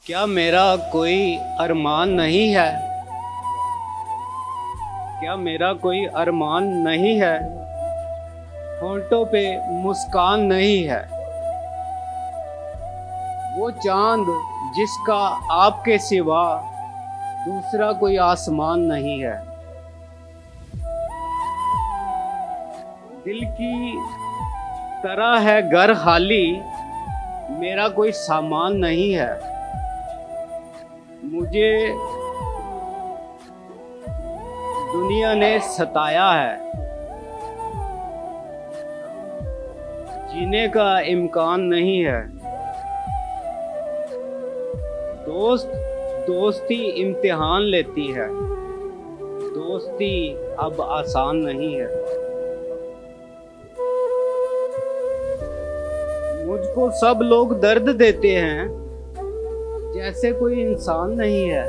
क्या मेरा कोई अरमान नहीं है? क्या मेरा कोई अरमान नहीं है? होंठों पे मुस्कान नहीं है? वो चांद जिसका आपके सिवा दूसरा कोई आसमान नहीं है। दिल की तरह है घर खाली, मेरा कोई सामान नहीं है। मुझे दुनिया ने सताया है, जीने का इम्कान नहीं है। दोस्त दोस्ती इम्तिहान लेती है, दोस्ती अब आसान नहीं है। मुझको सब लोग दर्द देते हैं, जैसे कोई इंसान नहीं है।